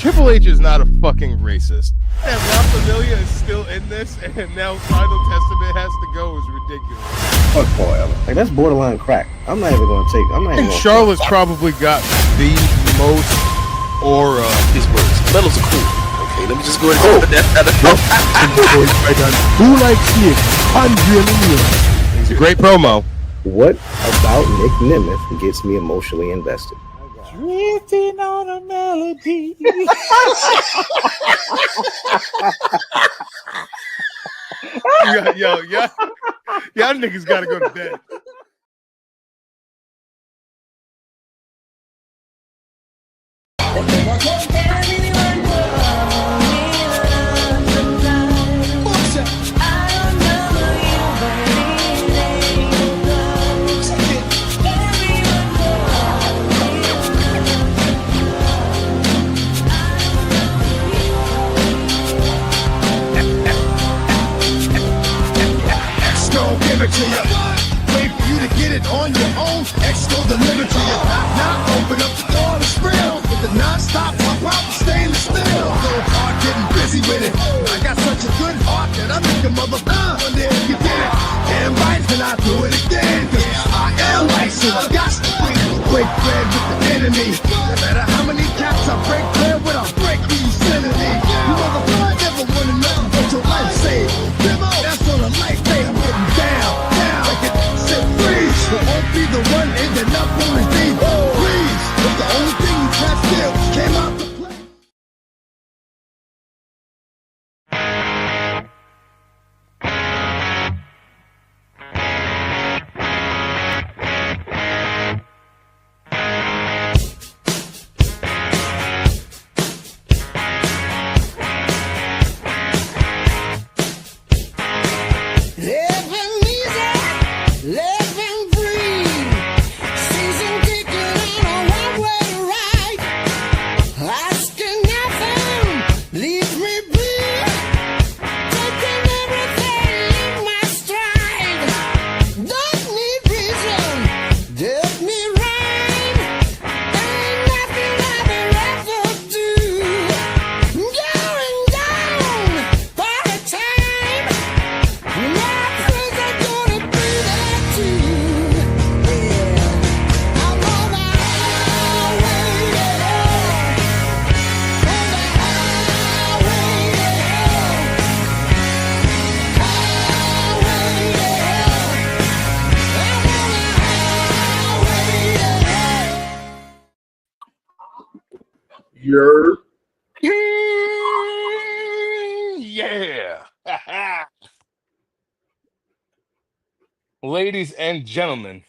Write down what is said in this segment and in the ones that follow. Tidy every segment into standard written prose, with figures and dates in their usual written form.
Triple H is not a fucking racist. And La Familia is still in this, and now Final Testament has to go is ridiculous. Fuck Paul Ellen. Like, that's borderline crack. I'm not even going to take. I'm not even. And Charlotte's probably got the most aura. His words. Medals are cool. Okay, let me just go ahead and put that. Who likes Nick? He's a great promo. What about Nick Nemeth gets me emotionally invested? Drifting on a melody. Y'all niggas gotta go to bed. Give it to you. Wait for you to get it on your own. X gon' deliver to you. Knock, open up the door to spill. With the non-stop pop out the stainless steel. So hard getting busy with it. I got such a good heart that I make a motherfucker wonder if you did it. Damn right, and I do it again. Cause I am right, so I got to break bread with the enemy. No matter how many caps I break bread with, I'll break the insanity. You motherfucker never wanna know what your life saved. Demo, that's on a life day. I'm getting down, like it said freeze. But won't be the one ending up on his knee. Please, but the only thing you can't still came out to play. Yeah. Ladies and gentlemen,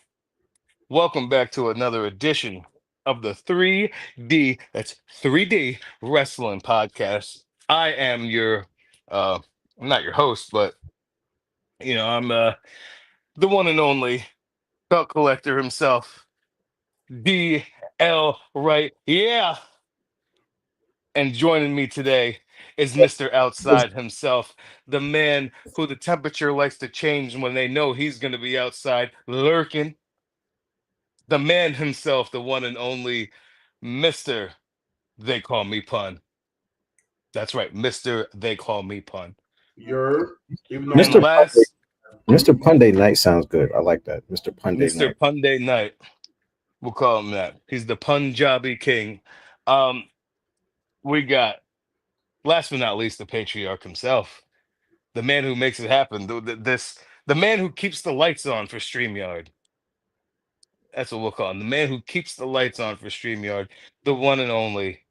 welcome back to another edition of the 3D, that's 3D Wrestling Podcast. I am your, I'm not your host, but, I'm the one and only belt collector himself, DL Wright. Yeah. And joining me today is Mr. Outside himself, the man who the temperature likes to change when they know he's going to be outside lurking. The man himself, the one and only Mr. They Call Me Pun. That's right, Mr. They Call Me Pun. Mr. Last, Mr. Punday Night sounds good. I like that. Mr. Punday Mr. Night. Punday Night. We'll call him that. He's the Punjabi king. We got, last but not least, the patriarch himself, the man who makes it happen. The man who keeps the lights on for StreamYard. That's what we'll call him. The man who keeps the lights on for StreamYard. The one and only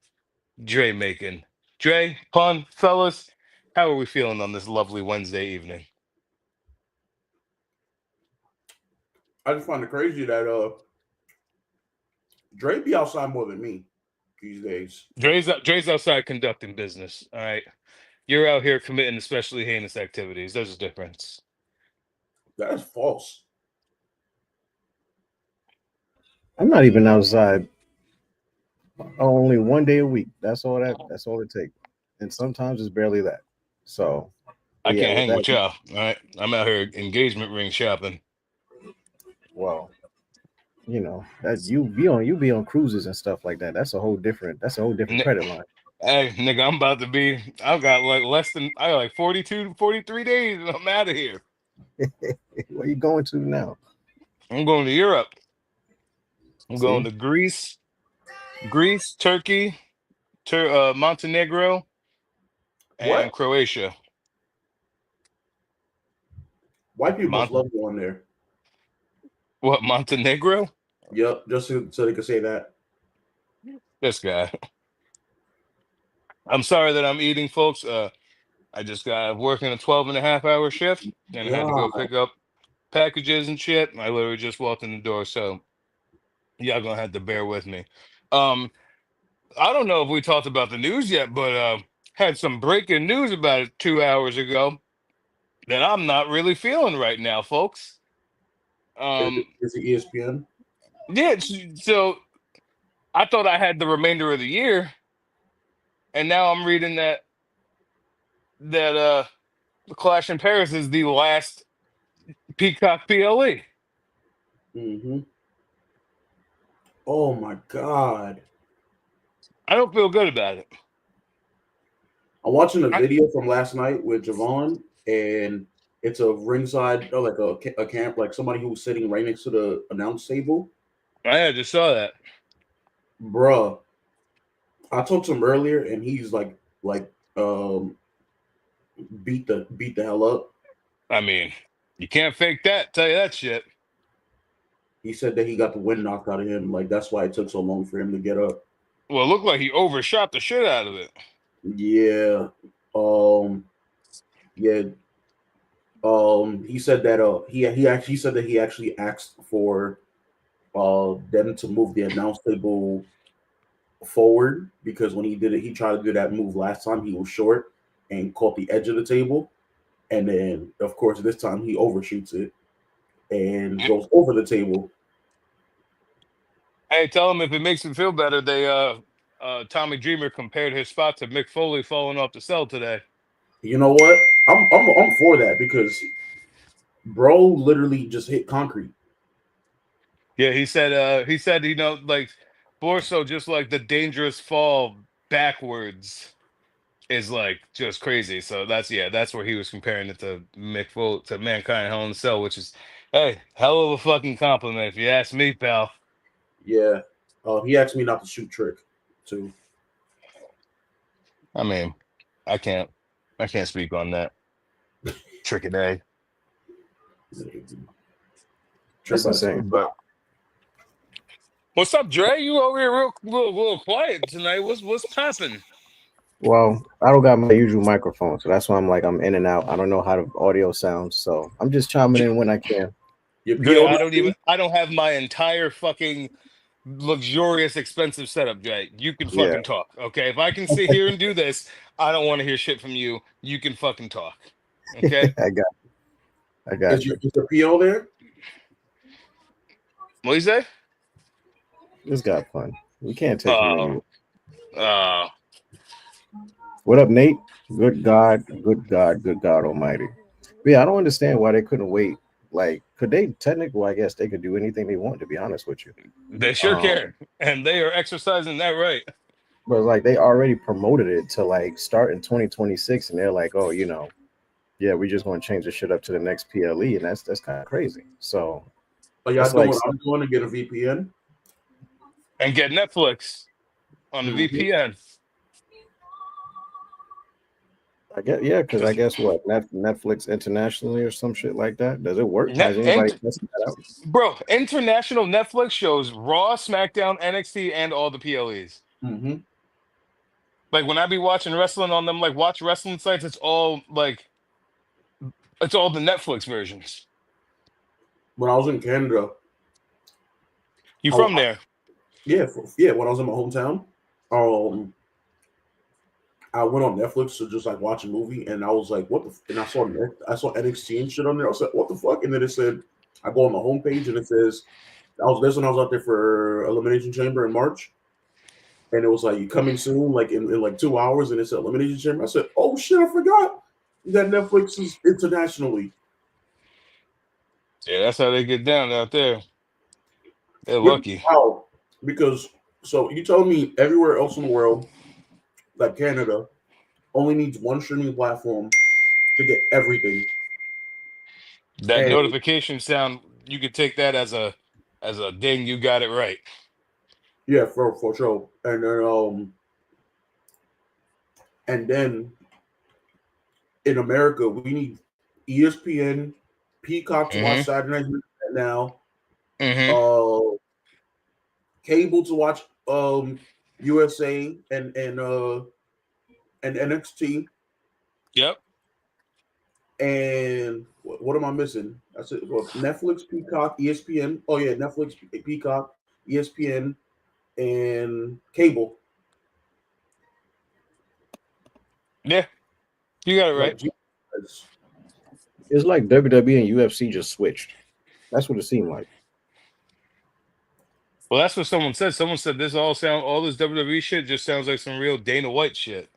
Dre Macon. Dre, Pun, fellas, how are we feeling on this lovely Wednesday evening? I just find it crazy that Dre be outside more than me these days. Dre's outside conducting business. All right. You're out here committing especially heinous activities. There's a difference. That is false. I'm not even outside. Only one day a week. That's all it takes. And sometimes it's barely that. So I can't hang with y'all. All right. I'm out here engagement ring shopping. Well, that you be on cruises and stuff like that. That's a whole different credit line. Hey, nigga, I'm about to be. I got like 42, 43 days, and I'm out of here. Where you going to now? I'm going to Europe. I'm going See, to Greece, Turkey, Montenegro, and What? Croatia. White people must Mon- love going there. what, Montenegro? Yep, just so they could say that. This guy. I'm sorry that I'm eating, folks. I just got working a 12 and a half hour shift and I had to go God. pick up packages and shit. I literally just walked in the door. So y'all gonna have to bear with me. Um, I don't know if we talked about the news yet, but had some breaking news about it 2 hours ago that I'm not really feeling right now, folks. Um, Is it ESPN? yeah, so I thought I had the remainder of the year, and now I'm reading that the Clash in Paris is the last Peacock PLE. Mm-hmm. Oh my God. I don't feel good about it. I'm watching a I, video from last night with Javon, and it's a ringside, like a camp, like somebody who's sitting right next to the announce table. I just saw that. Bruh, I talked to him earlier, and he's like um beat the hell up. I mean, you can't fake that. Tell you that shit. He said that he got the wind knocked out of him. Like that's why it took so long for him to get up. Well, it looked like he overshot the shit out of it. Yeah. Um. Yeah. He said that. He actually said that he actually asked for them to move the announce table forward because when he did it, he tried to do that move last time. He was short and caught the edge of the table, and then of course this time he overshoots it and goes over the table. Hey, tell him if it makes him feel better. Tommy Dreamer compared his spot to Mick Foley falling off the cell today. You know what? I'm for that because bro literally just hit concrete. Yeah, he said like Borso just like the dangerous fall backwards is like just crazy. So that's where he was comparing it to Mick Foley to Mankind Hell in a Cell, which is hey, hell of a fucking compliment if you ask me, pal. Yeah. He asked me not to shoot trick too. I mean, I can't I can't speak on that. Trick a day. Trick that's by the insane. But what's up, Dre? You over here real little quiet tonight. What's popping? Well, I don't got my usual microphone, so that's why I'm in and out. I don't know how the audio sounds, so I'm just chiming in when I can. Your Dre, PO not in? I don't have my entire fucking luxurious expensive setup, Dre. You can Yeah, fucking talk. Okay. If I can sit here and do this, I don't want to hear shit from you. You can fucking talk. Okay. I got you. Is your PO there? What you say? This got fun. You can't take him Uh anywhere. uh What up, Nate? Good God, good God, good God Almighty. But yeah, I don't understand why they couldn't wait. Like, could they technically? Well, I guess they could do anything they want. To be honest with you, they sure um, can. And they are exercising that right. but like they already promoted it to like start in 2026, and they're like, oh, yeah, we're just going to change the shit up to the next PLE, and that's kind of crazy. So Are y'all that's doing like, what I'm doing to get a VPN? And get Netflix on the Mm-hmm. VPN. I guess, yeah, because I Because guess what Netflix internationally or some shit like that. Does it work? Has anybody tested that out? bro, international Netflix shows Raw, SmackDown, NXT, and all the PLEs. Mm-hmm. Like when I be watching wrestling on them, like watch wrestling sites, it's all the Netflix versions. When I was in Canada, You I, from there? yeah, when I was in my hometown, um, I went on Netflix to just like watch a movie, and I was like, "What the?" And I saw NXT and shit on there. I was like, "What the fuck?" And then it said, I go on the homepage and it says, "I was this when I was out there for Elimination Chamber in March." And it was like you coming soon, like in like 2 hours, and it's Elimination Chamber. I said, "Oh shit, I forgot that Netflix is internationally." Yeah, that's how they get down out there. They're Which lucky. how because so you told me everywhere else in the world like Canada, only needs one streaming platform to get everything. That And notification sound, you could take that as a ding. You got it right. yeah, for sure. And then in America, we need ESPN, Peacock to watch Mm-hmm. Saturday Night now, Mm-hmm. uh, cable to watch USA and NXT, Yep. and what am I missing? That's it. Well, Netflix, Peacock, ESPN. Oh yeah, Netflix, Peacock, ESPN, and cable. Yeah. You got it right. Like, Jesus. It's like WWE and UFC just switched. That's what it seemed like. Well, that's what someone said. Someone said all this WWE shit just sounds like some real Dana White shit.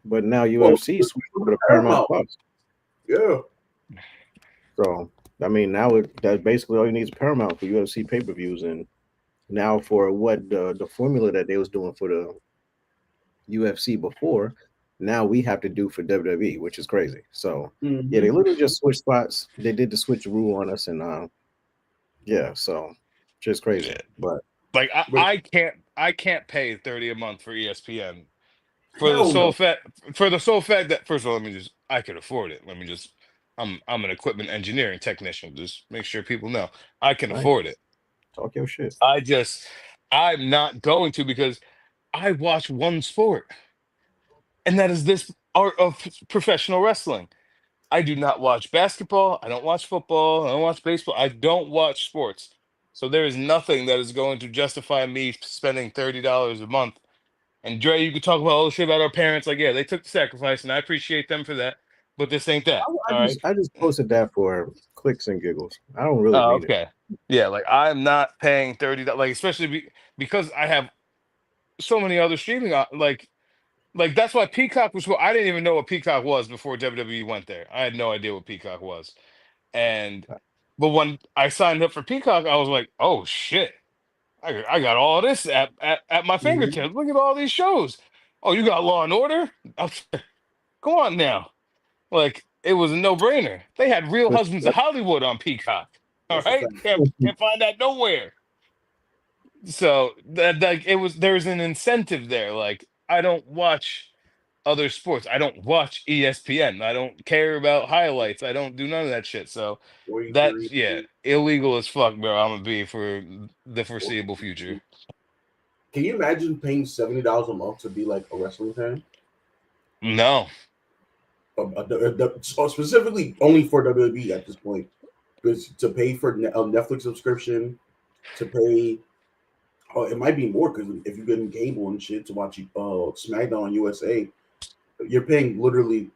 But now Well, UFC switched over to Paramount Plus. Yeah. So I mean, now that basically all you need is Paramount for UFC pay per views, and now for what the formula that they was doing for the UFC before, now we have to do for WWE, which is crazy. So yeah, they literally just switched spots. They did the switch rule on us, and yeah, so just crazy. Yeah. But Like I can't pay 30 a month for ESPN Hell no. for the sole fact that, first of all, I could afford it. I'm an equipment engineering technician. Just make sure people know I can right, afford it. talk your shit. I'm not going to, because I watch one sport, and that is this art of professional wrestling. I do not watch basketball. I don't watch football. I don't watch baseball. I don't watch sports. So there is nothing that is going to justify me spending $30 a month. And Dre, you could talk about all the shit about our parents. Like, yeah, they took the sacrifice, and I appreciate them for that. But this ain't that. I All right. just posted that for clicks and giggles. I don't really Oh, need it. okay. Yeah, like I'm not paying $30. Like, especially because I have so many other streaming. Like that's why Peacock was cool. I didn't even know what Peacock was before WWE went there. I had no idea what Peacock was. And but when I signed up for Peacock, I was like, oh shit. I got all this at my fingertips. Look at all these shows. Oh, you got Law and Order? Go on now. Like, it was a no-brainer. They had Real But Husbands of Hollywood on Peacock. All That's a right? fact. Can't find that nowhere. So that, like, there's an incentive there. Like, I don't watch other sports. I don't watch ESPN. I don't care about highlights. I don't do none of that shit. So 43. that's, yeah, illegal as fuck, bro. I'm gonna be for the foreseeable future. Can you imagine paying $70 a month to be like a wrestling fan? No. Specifically only for WWE at this point. Because to pay for a Netflix subscription, to pay, it might be more because if you're getting cable and shit to watch SmackDown on USA, you're paying literally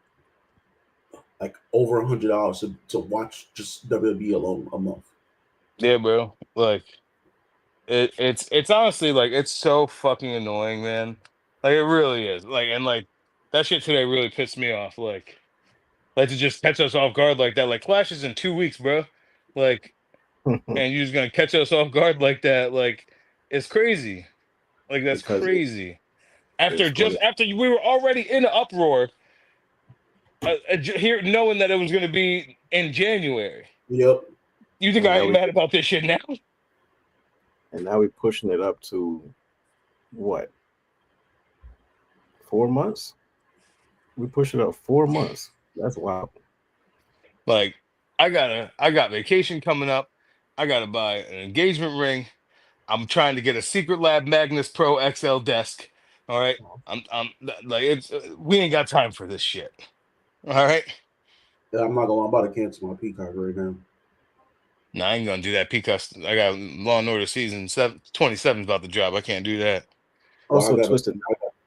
like over $100 to watch just WWE alone a month. Yeah, bro. Like, it's honestly, like, it's so fucking annoying, man. Like, it really is. Like, and like that shit today really pissed me off. Like to just catch us off guard like that. Like, Clash is in 2 weeks, bro. Like, and you're just gonna catch us off guard like that. Like, it's crazy. Like, that's because crazy. it's going After we were already in an uproar, here knowing that it was gonna be in January. Yep. You think and I now ain't we mad about this shit now? and now we're pushing it up to what, 4 months? We push it up 4 months. That's wild. Like, I got vacation coming up. I gotta buy an engagement ring. I'm trying to get a Secret Lab Magnus Pro XL desk. All right. I'm like, it's we ain't got time for this shit. All right. Yeah, I'm not gonna lie, I'm about to cancel my Peacock right now. No, I ain't gonna do that because I got Law and Order season 27 is about to drop. I can't do that. Well, Also, Twisted.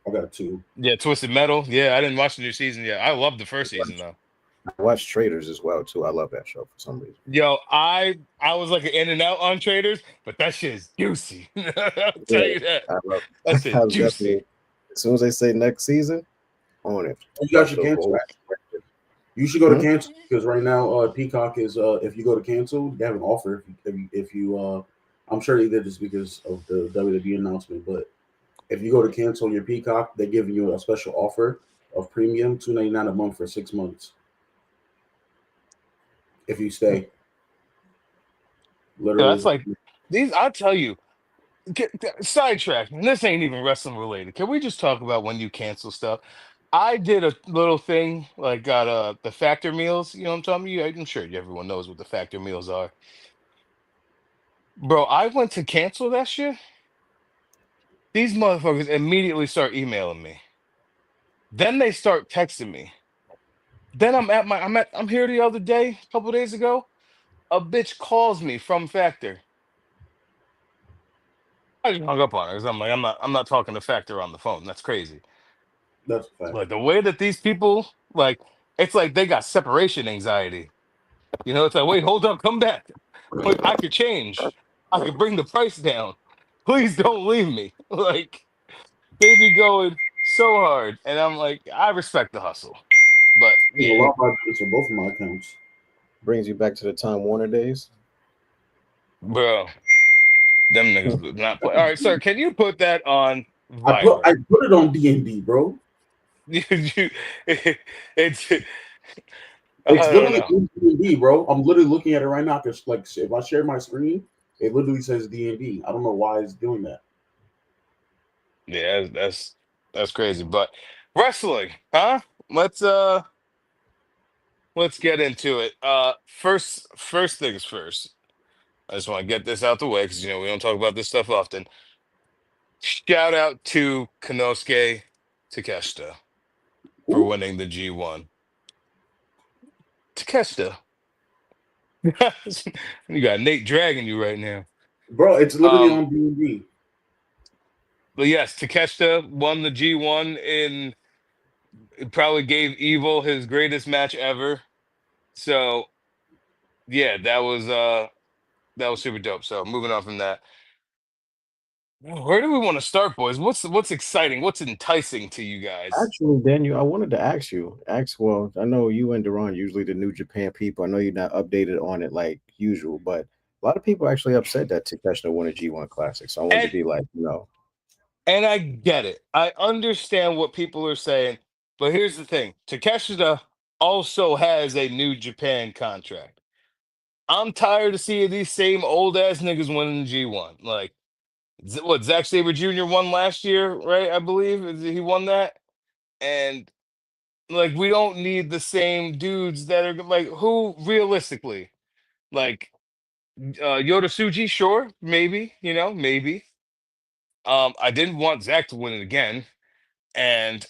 I got two. Yeah, Twisted Metal. Yeah, I didn't watch the new season yet. I love the first season though. I watch Traders as well too. I love that show for some reason. Yo, I was like an in and out on Traders, but that shit is juicy. I'll Yeah, tell you that. I love. That shit I'm juicy. definitely. As soon as they say next season, on it. You guys should cancel. You should go to cancel because right now Peacock is if you go to cancel, they have an offer. If you I'm sure they did this because of the WWE announcement, but If you go to cancel your Peacock, they're giving you a special offer of premium $2.99 a month for 6 months if you stay. So that's Literally, like these. I'll tell you. Sidetrack. And this ain't even wrestling related. Can we just talk about when you cancel stuff? I did a little thing like got the factor meals. You know what I'm talking about? I'm sure everyone knows what the factor meals are. Bro, I went to cancel that shit. These motherfuckers immediately start emailing me. Then they start texting me. Then I'm here the other day, a couple days ago. A bitch calls me from Factor. I just hung up on her because I'm like, I'm not talking to Factor on the phone. That's crazy. that's a fact. Like the way that these people like, it's like they got separation anxiety. You know, it's like, wait, hold up, come back. Like I could change. I could bring the price down. Please don't leave me. Like they be going so hard, and I'm like, I respect the hustle, but A yeah, lot of my it's for both of my accounts. Brings you back to the Time Warner days. bro, them niggas do not play. All right, sir, can you put that on I Viber? put it on D&D, bro. It's I It's don't literally know. on D&D, bro. I'm literally looking at it right now. Cause like if I share my screen, it literally says D&D. I don't know why it's doing that. Yeah, that's crazy. But wrestling, huh? Let's uh let's get into it. First things first. I just want to get this out the way because we don't talk about this stuff often. Shout out to Konosuke Takeshita for Ooh, winning the G1. Takeshita. You got Nate dragging you right now. bro, it's literally Um, on D&D. but yes, Takeshita won the G1 in it probably gave Evil his greatest match ever. So yeah, that was super dope. So moving on from that. Where do we want to start, boys? What's exciting? What's enticing to you guys? Actually, Daniel, I wanted to ask you. Well, I know you and Duran usually the New Japan people. I know you're not updated on it like usual, but a lot of people actually upset that Takeshita won a G1 Classic. So I wanted to And be like, no. and I get it. I understand what people are saying, but here's the thing: Takeshita also has a New Japan contract. I'm tired of seeing these same old ass niggas winning the G1. Like, what Zack Sabre Jr. won last year, right? I believe he won that, and like we don't need the same dudes that are like who realistically like Yoda Suji. Sure, maybe maybe. I didn't want Zack to win it again, and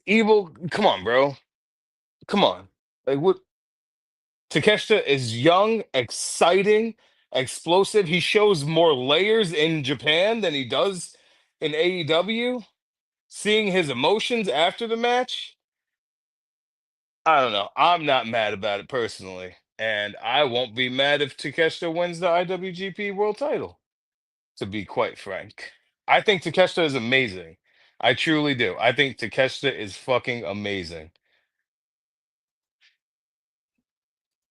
Evil. Come on, bro. Come on. Like what? Takeshita is young, exciting, explosive. He shows more layers in Japan than he does in AEW. Seeing his emotions after the match, I don't know. I'm not mad about it personally. And I won't be mad if Takeshita wins the IWGP World title, to be quite frank. I think Takeshita is amazing. I truly do. I think Takeshita is fucking amazing.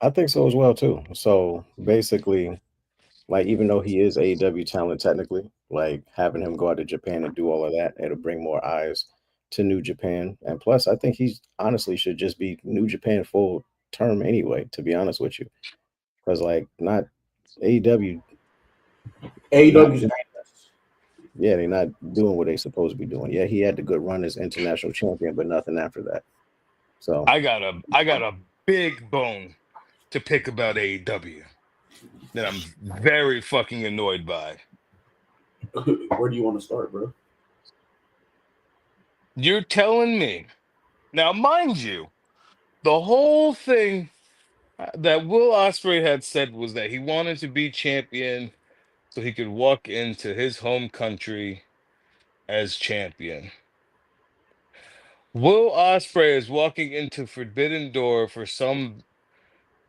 I think so as well too. So basically, like even though he is AEW talent technically, like having him go out to Japan and do all of that, it'll bring more eyes to New Japan. And plus, I think he's honestly should just be New Japan full term anyway. To be honest with you, because like not AEW, not AEW's ass. yeah, they're not doing what they're supposed to be doing. Yeah, he had the good run as international champion, but nothing after that. So I got a big bone to pick about AEW that I'm very fucking annoyed by. Where do you want to start, bro? You're telling me now, mind you, the whole thing that Will Ospreay had said was that he wanted to be champion so he could walk into his home country as champion. Will Ospreay is walking into Forbidden Door for some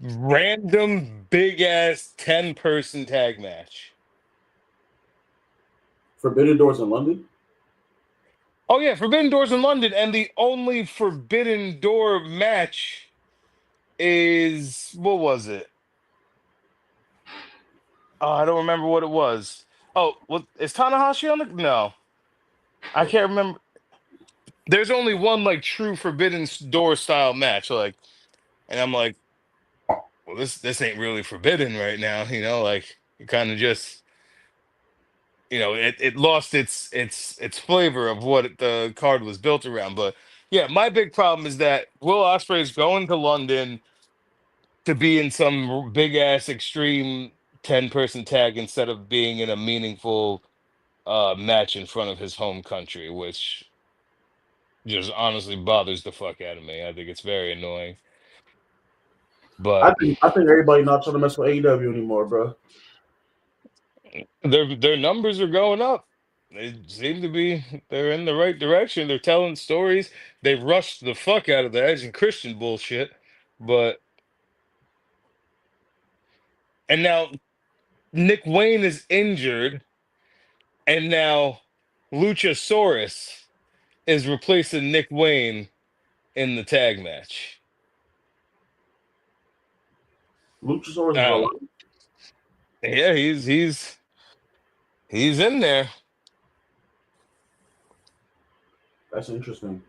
random big ass 10-person tag match. Forbidden Doors in London. Oh yeah, Forbidden Doors in London, and the only Forbidden Door match is what was it? Oh, I don't remember what it was. Oh, what is Tanahashi on the? No. I can't remember. There's only one like true Forbidden Door style match, like, and I'm like, well, this ain't really forbidden right now, like it kind of just, it lost its flavor of what the card was built around. But yeah, my big problem is that Will Ospreay is going to London to be in some big ass extreme 10-person tag instead of being in a meaningful match in front of his home country, which just honestly bothers the fuck out of me. I think it's very annoying. I But think I think everybody not trying to mess with AEW anymore, bro. their numbers are going up. They seem to be they're in the right direction. They're telling stories. They rushed the fuck out of the Edge and Christian bullshit. But and now Nick Wayne is injured, and now Luchasaurus is replacing Nick Wayne in the tag match. Luchasaurus is Um, alive. yeah, he's in there. That's interesting.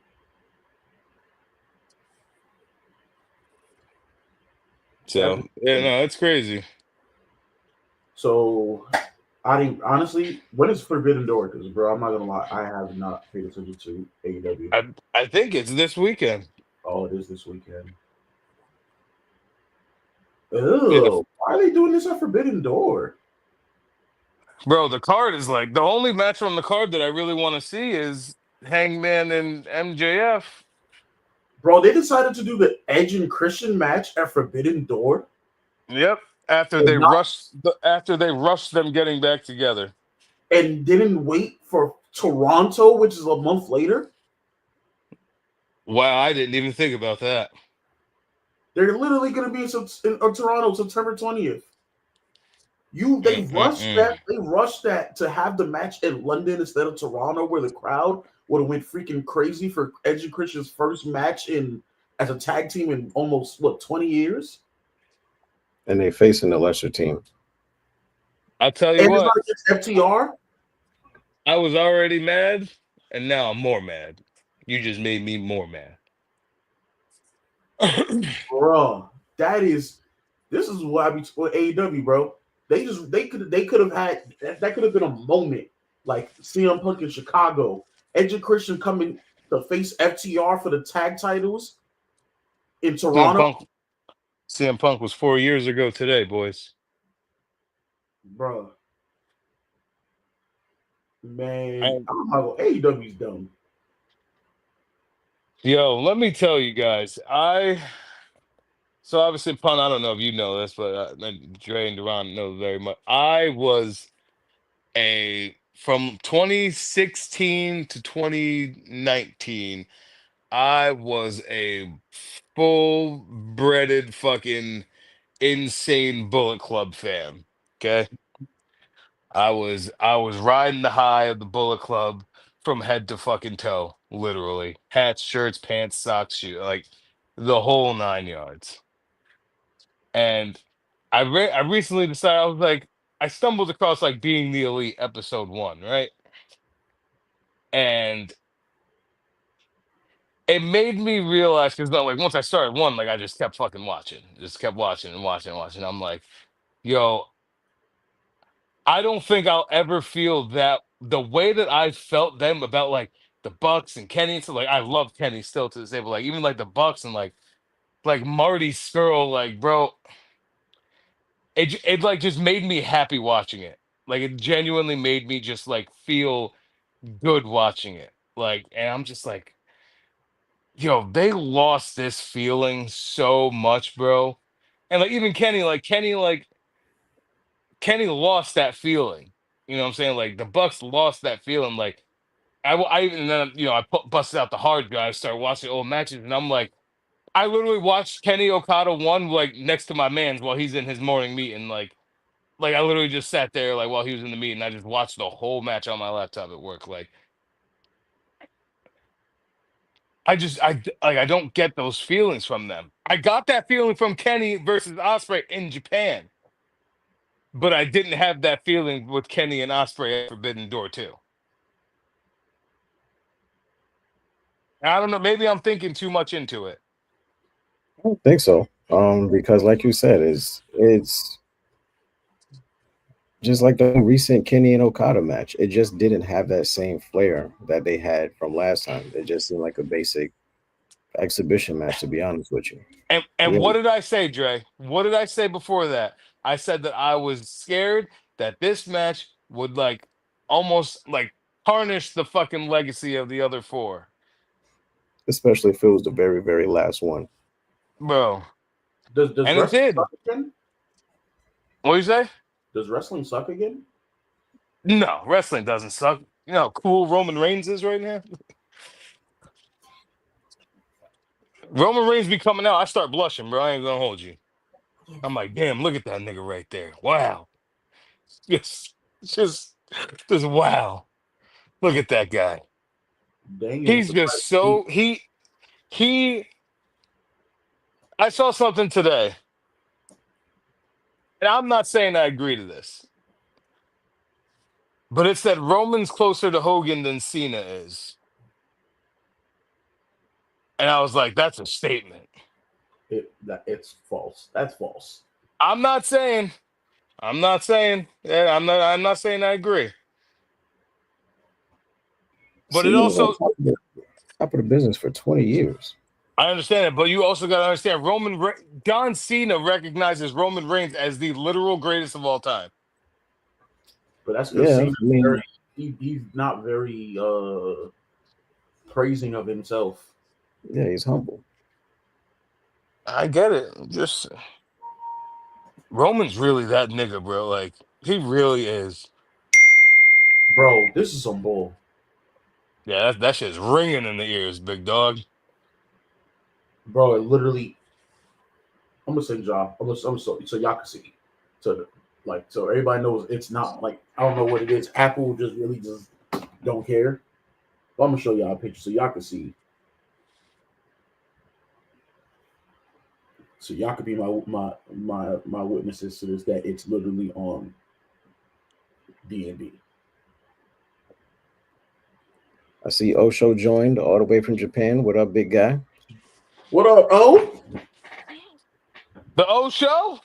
That's So yeah, interesting. no, it's crazy. So I think honestly, when is Forbidden Door? Because bro, I'm not gonna lie, I have not paid attention to AEW. I think it's this weekend. Oh, it is this weekend. Yeah, Ew, why are they doing this at Forbidden Door? bro, the card is like the only match on the card that I really want to see is Hangman and MJF. Bro, they decided to do the Edge and Christian match at Forbidden Door Yep. and not After they rushed them getting back together. and didn't wait for Toronto, which is a month later. Wow, I didn't even think about that. They're literally going to be in Toronto September 20th. Mm-mm-mm. They rushed that to have the match in London instead of Toronto, where the crowd would have went freaking crazy for Edge and Christian's first match in as a tag team in almost 20 years. And they facing the lesser team. I'll tell you And it's what, not against FTR. I was already mad, and now I'm more mad. You just made me more mad. Bro, this is why I be with AEW, bro. They could have had that could have been a moment like CM Punk in Chicago, Edge and Christian coming to face FTR for the tag titles in CM Toronto, Punk, CM Punk was 4 years ago today, boys. bro. Man, And I'm not gonna AEW's dumb. yo, let me tell you guys, so obviously, Pun, I don't know if you know this, but and Dre and Duran know very much. I was from 2016 to 2019, I was a full breaded fucking insane Bullet Club fan. Okay. I was riding the high of the Bullet Club from head to fucking toe, literally. Hats, shirts, pants, socks, shoe, like the whole 9 yards. And I recently decided I was like I stumbled across like Being the Elite episode 1, right? And it made me realize because like once I started one, like I just kept fucking watching, just kept watching and watching and watching. I'm like, yo, I don't think I'll ever feel that the way that I felt them about like the Bucks and Kenny. So like I love Kenny still to this day, but like even like the Bucks and like Marty Skrull, like bro, it like just made me happy watching it. Like it genuinely made me just like feel good watching it. Like, and I'm just like, yo, they lost this feeling so much, bro. And like even Kenny lost that feeling. You know what I'm saying? Like the Bucks lost that feeling. Like I even then busted out the hard drive, started watching old matches, and I'm like, I literally watched Kenny Okada one like next to my man's while he's in his morning meeting. Like I literally just sat there like while he was in the meeting. I just watched the whole match on my laptop at work. Like I don't get those feelings from them. I got that feeling from Kenny versus Osprey in Japan, but I didn't have that feeling with Kenny and Osprey at Forbidden Door too. I don't know. Maybe I'm thinking too much into it. I don't think so. Because like you said, it's just like the recent Kenny and Okada match. It just didn't have that same flair that they had from last time. It just seemed like a basic exhibition match, to be honest with you. And Yeah, what did I say, Dre? What did I say before that? I said that I was scared that this match would like almost like tarnish the fucking legacy of the other four. especially if it was the very, very last one. Bro. Does And it wrestling did. suck again? What you say? Does wrestling suck again? No, wrestling doesn't suck. You know how cool Roman Reigns is right now? Roman Reigns be coming out. I start blushing, bro. I ain't gonna hold you. I'm like, damn, look at that nigga right there. Wow. Just, just, just wow. Look at that guy. Dang, I'm He's surprised. just so he. I saw something today, and I'm not saying I agree to this, but it said Roman's closer to Hogan than Cena is, and I was like, that's a statement. It's false. That's false. I'm not saying. I'm not saying. Yeah, I'm not. I'm not saying I agree, but it Cena was on also. top of the business for 20 years. I understand it, but you also got to understand John Cena recognizes Roman Reigns as the literal greatest of all time. But that's because Yeah, I Cena's mean, very he's not very praising of himself. yeah, he's humble. I get it. Just Roman's really that nigga, bro. Like he really is. Bro, this is some bull. Yeah, that shit's ringing in the ears, big dog. Bro, it literally I'm gonna send y'all. So y'all can see. So like so everybody knows it's not like I don't know what it is. Apple just really just don't care. But I'm gonna show y'all a picture so y'all can see. So y'all could be my witnesses to this that it's literally on D&D. I see Osho joined all the way from Japan. What up, big guy? What up, O? The O show?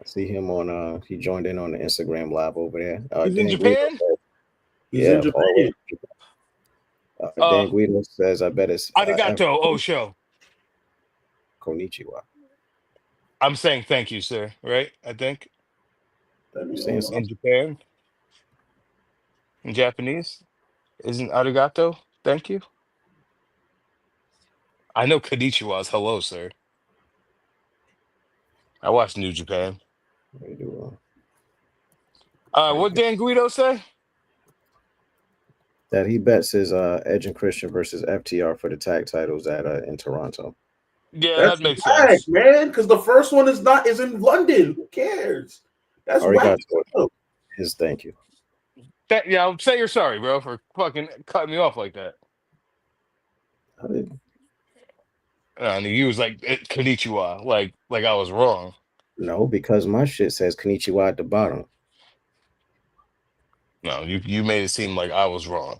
I see him on he joined in on the Instagram live over there. He's in Dan Guido Japan? says, He's in yeah, all the way Japan. from Japan. Uh Dan Guido says, I bet it's Arigato, O show. Konnichiwa. I'm saying thank you, sir. Right? I think. That You mean, saying In something? Japan. In Japanese. Isn't arigato? Thank you. I know konnichiwa is hello, sir. I watched New Japan. Let me do, What Dan Guido say? that he bets his Edge and Christian versus FTR for the tag titles at in Toronto. Yeah, that that's makes whack, sense. man. Because the first one is in London. Who cares? That's whack. Arigato. His thank you. Yeah, say you're sorry, bro, for fucking cutting me off like that. I did, And he was like konnichiwa, like I was wrong. no, because my shit says Konnichiwa at the bottom. No, you made it seem like I was wrong.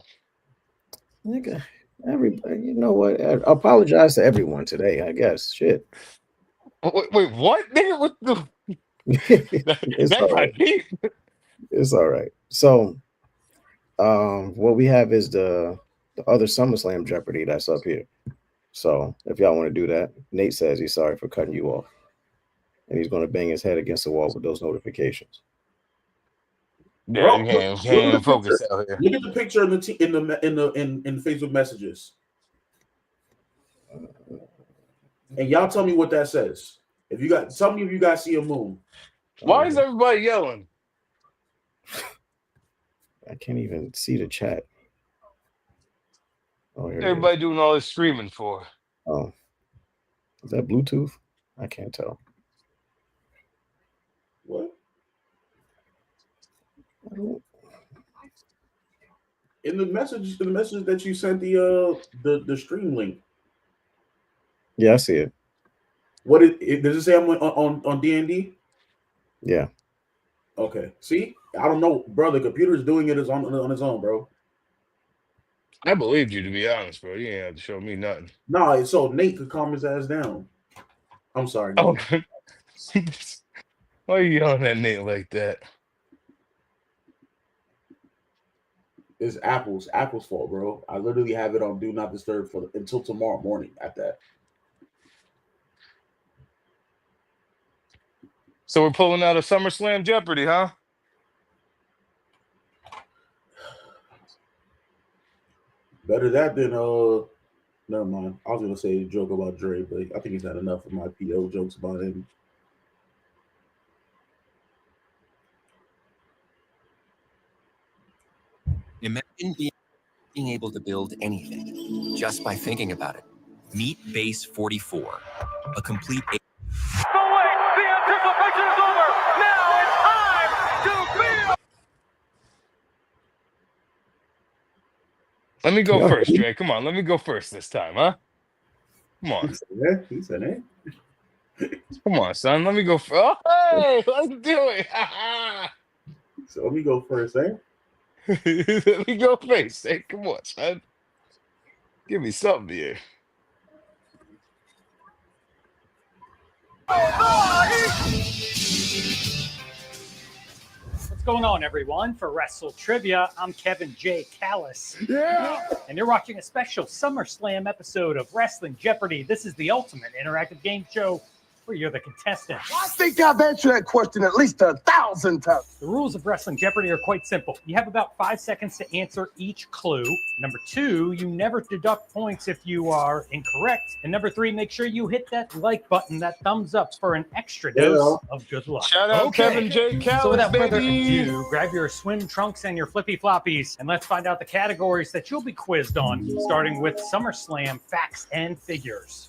Nigga, everybody, you know what? I apologize to everyone today, I guess. Shit. Wait, what? Nigga, what the It's that all got right. deep. It's all right. So, what we have is the other SummerSlam Jeopardy that's up here. So, if y'all want to do that, Nate says he's sorry for cutting you off, and he's going to bang his head against the wall with those notifications. Yeah, Bro, you look, can't, look at can't the picture. focus out here. Look at the picture in Facebook messages, and y'all tell me what that says. Tell me if you guys see a moon. Why is everybody yelling? I can't even see the chat. Oh, here it is. Everybody doing all this screaming for? Oh, is that Bluetooth? I can't tell. What? I don't- In the message that you sent the stream link. Yeah, I see it. Does it say I'm on D&D? Yeah. Okay. See, I don't know, bro. The computer's doing it on its own, bro. I believed you, to be honest, bro. You ain't have to show me nothing. No, so Nate could calm his ass down. I'm sorry, Oh, Nate. why are you yelling at Nate like that? It's Apple's fault, bro. I literally have it on Do Not Disturb until tomorrow morning at that. So we're pulling out a SummerSlam Jeopardy, huh? Better that than never mind. I was gonna say a joke about Dre, but I think he's had enough of my PO jokes about him. Imagine being able to build anything just by thinking about it. Meet Base 44, a complete. The wait, the anticipation is over. Now it's time to feel. Let me go first, Dre. Come on, let me go first this time, huh? Come on. He said it. Come on, son. Let me go first. Oh, hey, let's do it. So let me go first, eh? Let me go first. Hey, come on, son. Give me something here. What's going on, everyone? For Wrestle Trivia, I'm Kevin J. Callis. Yeah! And you're watching a special SummerSlam episode of Wrestling Jeopardy. This is the ultimate interactive game show where you're the contestant. I think I've answered that question at least 1,000 times. The rules of Wrestling Jeopardy are quite simple. You have about 5 seconds to answer each clue. Number 2, you never deduct points if you are incorrect. And number 3, make sure you hit that like button, that thumbs up for an extra dose of good luck. Shout out Kevin J. Callis, So without further baby. ado, grab your swim trunks and your flippy floppies, and let's find out the categories that you'll be quizzed on, starting with SummerSlam facts and figures.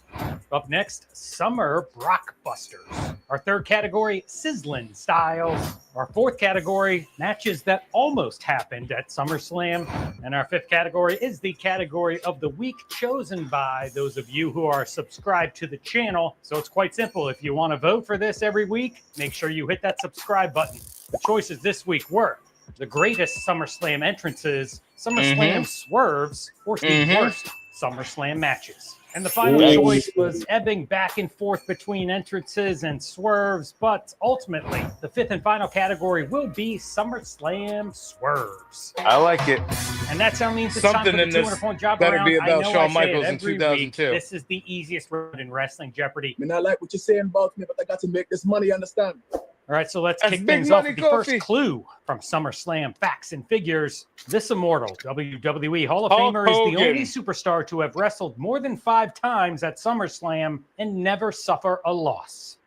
Up next, Summer Brockbusters. Our third category, Sizzlin' Styles. Our fourth category, matches that almost happened at SummerSlam. And our fifth category is the category of the week, chosen by those of you who are subscribed to the channel. So it's quite simple. If you want to vote for this every week, make sure you hit that subscribe button. The choices this week were the greatest SummerSlam entrances, SummerSlam swerves, or the worst SummerSlam matches. And the final choice was ebbing back and forth between entrances and swerves, but ultimately, the fifth and final category will be SummerSlam swerves. I like it. And that sound means it's Something time for in the this 200-point job better around. be I about know Shawn I say Michaels it in every 2002. week. This is the easiest road in Wrestling Jeopardy. I mean, I like what you're saying about me, but I got to make this money, understand? All right, so let's That's kick big things off money with the coffee. first clue from SummerSlam Facts and Figures. This immortal WWE Hall of Hulk Famer is the Hogan. only superstar to have wrestled more than 5 times at SummerSlam and never suffer a loss.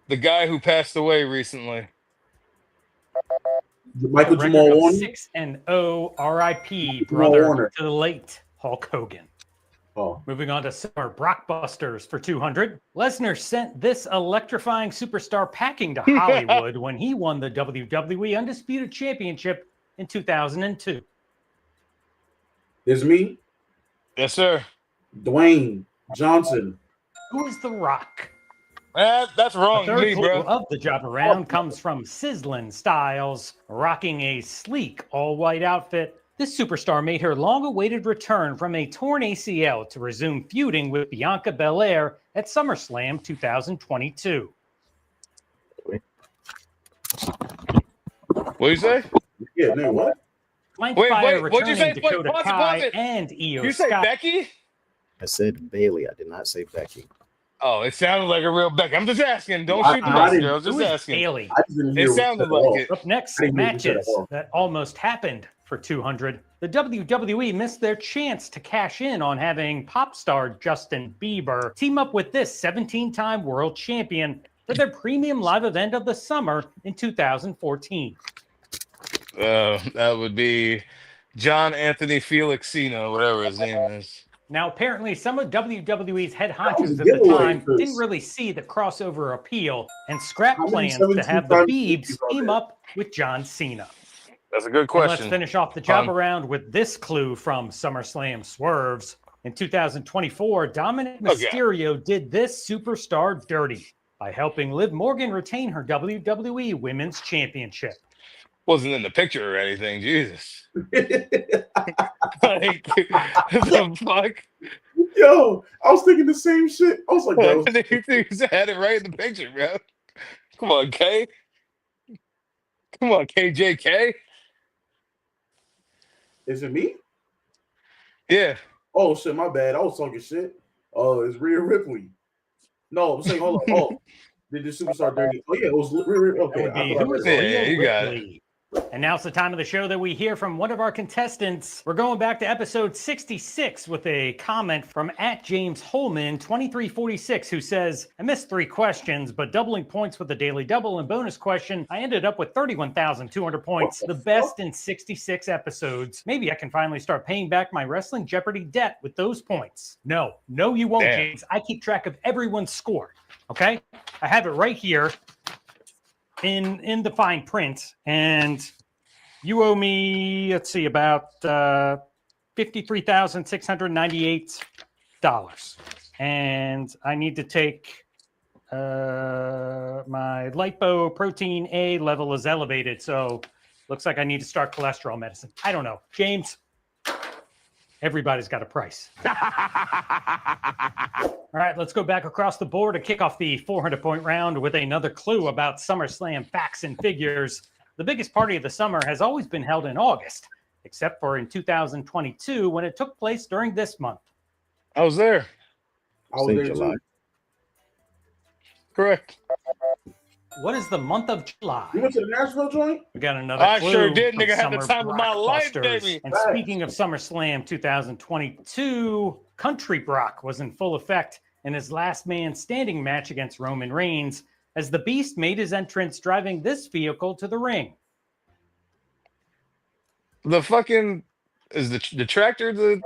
The guy who passed away recently. Michael Record Jamal of Warner. 6-0, RIP, Jamal brother Warner. to the late Hulk Hogan. Oh, Moving on to Summer Brockbusters for 200. Lesnar sent this electrifying superstar packing to Hollywood when he won the WWE Undisputed Championship in 2002. there's me, Yes, sir. Dwayne Johnson. Who is The Rock? That's The wrong, third me, clue bro. of the job around comes from Sizzlin' Styles, rocking a sleek all-white outfit. This superstar made her long-awaited return from a torn ACL to resume feuding with Bianca Belair at SummerSlam 2022. What you say? Yeah, nigga, what? Flank Wait, Fire what'd you say? returning Dakota Pause it, Kai pause it. and Io You say Sky. Becky? I said Bailey. I did not say Becky. Oh, it sounded like a real Becky. I'm just asking. Don't shoot the I messenger. didn't- I was Who just is asking. Bailey? I just didn't hear It what you sounded said like at all. it. Up next, I didn't hear what you said at matches all. that almost happened for 200. The WWE missed their chance to cash in on having pop star Justin Bieber team up with this 17-time world champion for their premium live event of the summer in 2014. That would be John Anthony Felixino, whatever his name is. Now, apparently, some of WWE's head was a honchos at the giveaway, time Chris. didn't really see the crossover appeal and scrapped How many plans to have the 17-time Biebs champions are team there? up with John Cena. That's a good And question. let's finish off the job Fun. around with this clue from SummerSlam Swerves. In 2024, Dominic Okay. Mysterio did this superstar dirty by helping Liv Morgan retain her WWE Women's Championship. Wasn't in the picture or anything. Jesus. Like, the fuck? Yo, I was thinking the same shit. I was like, bro, They had it right in the picture, bro. Come on, K. Come on, KJK. is it me? Yeah. Oh shit, my bad. I was talking shit. Oh, it's Rhea Ripley. No, I'm saying, hold on. Oh, did the superstar dirty? Oh yeah, it was Rhea Ripley. That Okay, would I be thought I who read is it wrong. Yeah, Rhea you got it. Ripley. And now it's the time of the show that we hear from one of our contestants. We're going back to episode 66 with a comment from @JamesHolman2346, who says, I missed 3 questions, but doubling points with the daily double and bonus question, I ended up with 31,200 points, the best in 66 episodes. Maybe I can finally start paying back my Wrestling Jeopardy debt with those points. No, you won't, Damn. James. I keep track of everyone's score. Okay? I have it right here in the fine print, and you owe me, let's see, about $53,698, and I need to take my lipoprotein A level is elevated, so looks like I need to start cholesterol medicine. I don't know, James. Everybody's got a price. All right, let's go back across the board to kick off the 400-point round with another clue about SummerSlam facts and figures. The biggest party of the summer has always been held in August, except for in 2022 when it took place during this month. I was there. I was Say there July. too. Correct. What is the month of July? You went to the Nashville joint? We got another I clue. sure did, from nigga. Had the Summer time of my life, Brockbusters. baby. And Facts. speaking of SummerSlam 2022, Country Brock was in full effect in his last man standing match against Roman Reigns as the Beast made his entrance driving this vehicle to the ring. The fucking is the tractor the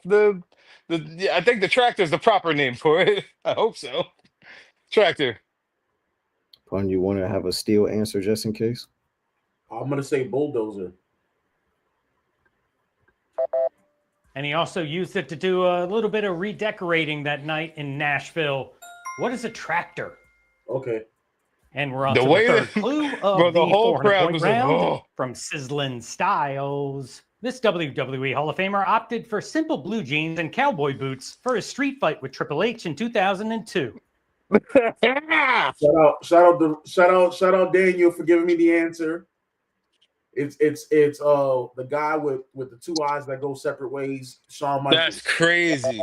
yeah, I think the tractor is the proper name for it. I hope so. Tractor. Pun, you want to have a steel answer just in case? I'm gonna say bulldozer. And he also used it to do a little bit of redecorating that night in Nashville. What is a tractor? Okay. And we're on The to way the third that- clue of Bro, the the whole 400 crowd point was like, round "Oh." from Sizzlin' Styles. This WWE Hall of Famer opted for simple blue jeans and cowboy boots for his street fight with Triple H in 2002. Shout out Daniel for giving me the answer. It's the guy with the 2 eyes that go separate ways, Shawn Michaels. That's crazy.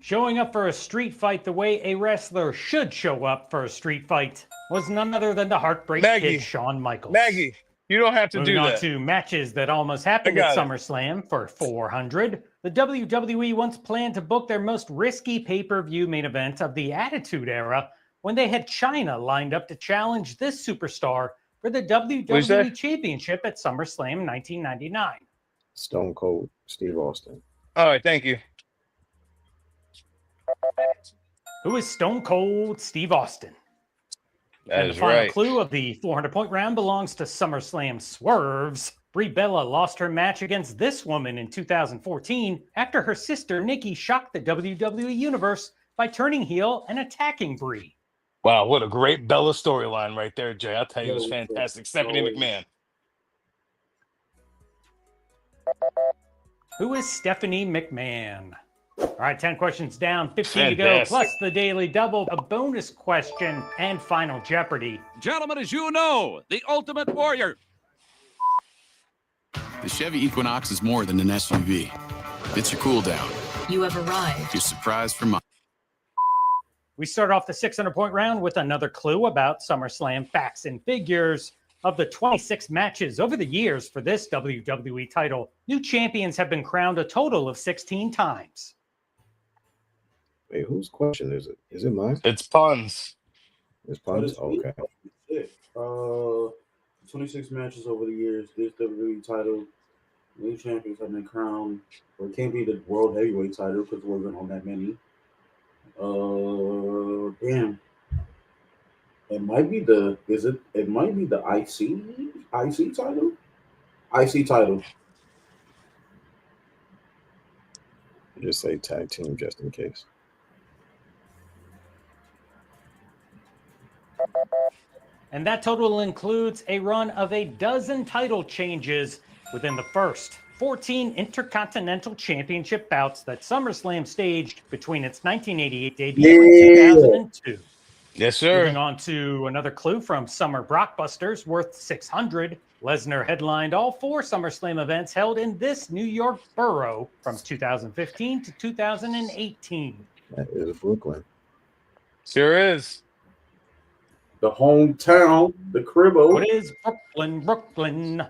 Showing up for a street fight the way a wrestler should show up for a street fight was none other than the Heartbreak Maggie. Kid, Shawn Michaels. Maggie, you don't have to Moving do on that. to matches that almost happened I at got it. SummerSlam for 400. The WWE once planned to book their most risky pay-per-view main event of the Attitude Era when they had China lined up to challenge this superstar for the WWE say? Championship at SummerSlam 1999. Stone Cold Steve Austin. All right, thank you. Who is Stone Cold Steve Austin? That And is the final right. clue of the 400-point round belongs to SummerSlam Swerves. Brie Bella lost her match against this woman in 2014 after her sister Nikki shocked the WWE Universe by turning heel and attacking Brie. Wow, what a great Bella storyline right there, Jay. I'll tell you, it was fantastic. Stephanie McMahon. Who is Stephanie McMahon? All right, 10 questions down, 15 to go, Fantastic. plus the daily double, a bonus question, and Final Jeopardy. Gentlemen, as you know, the Ultimate Warrior. The Chevy Equinox is more than an SUV. It's your cool down, You have arrived. your surprise for mom. We start off the 600-point round with another clue about SummerSlam facts and figures. Of the 26 matches over the years for this WWE title, new champions have been crowned a total of 16 times. Wait, whose question is it? Is it mine? It's puns. It's Pun's? That is me. Okay. Shit. 26 matches over the years. This WWE title. New champions have been crowned. Or it can't be the World Heavyweight title because there wasn't on that many. Damn. It might be the IC title? IC title. Just say tag team just in case. And that total includes a run of a dozen title changes within the first 14 Intercontinental Championship bouts that SummerSlam staged between its 1988 debut and 2002. Yes, sir. Moving on to another clue from Summer Brockbusters worth 600. Lesnar headlined all 4 SummerSlam events held in this New York borough from 2015 to 2018. That is Brooklyn. Sure is. The hometown, the cribbo. What is Brooklyn, Brooklyn?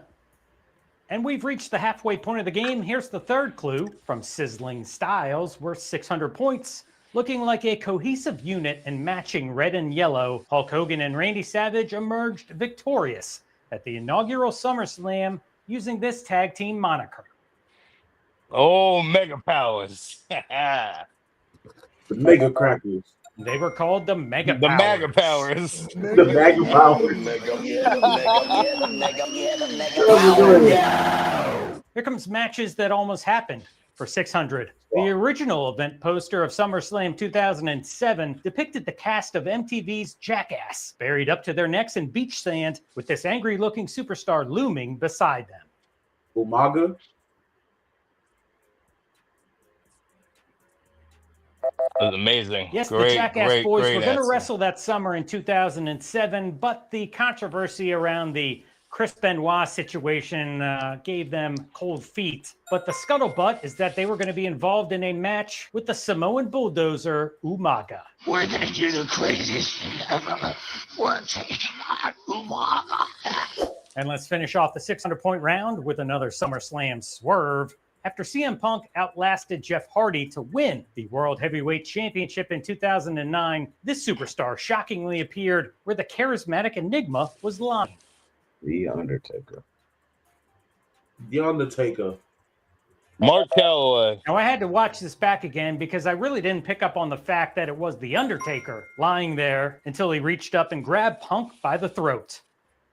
And we've reached the halfway point of the game. Here's the third clue from Sizzling Styles worth 600 points. Looking like a cohesive unit and matching red and yellow, Hulk Hogan and Randy Savage emerged victorious at the inaugural SummerSlam using this tag team moniker. Oh, Mega Powers. The Mega Crackers. They were called the Mega The Powers. Mega Powers. The Mega Powers. Here comes matches that almost happened for 600. The original event poster of SummerSlam 2007 depicted the cast of MTV's Jackass, buried up to their necks in beach sand, with this angry-looking superstar looming beside them. Umaga. That was amazing. Yes, great, the Jackass great, boys great were going to answer. wrestle that summer in 2007, but the controversy around the Chris Benoit situation gave them cold feet. But the scuttlebutt is that they were going to be involved in a match with the Samoan bulldozer, Umaga. We're gonna do the craziest thing ever. We're taking on Umaga. And let's finish off the 600-point round with another SummerSlam swerve. After CM Punk outlasted Jeff Hardy to win the World Heavyweight Championship in 2009, this superstar shockingly appeared where the charismatic Enigma was lying. The Undertaker. The Undertaker. Mark Calloway. Now, I had to watch this back again because I really didn't pick up on the fact that it was The Undertaker lying there until he reached up and grabbed Punk by the throat.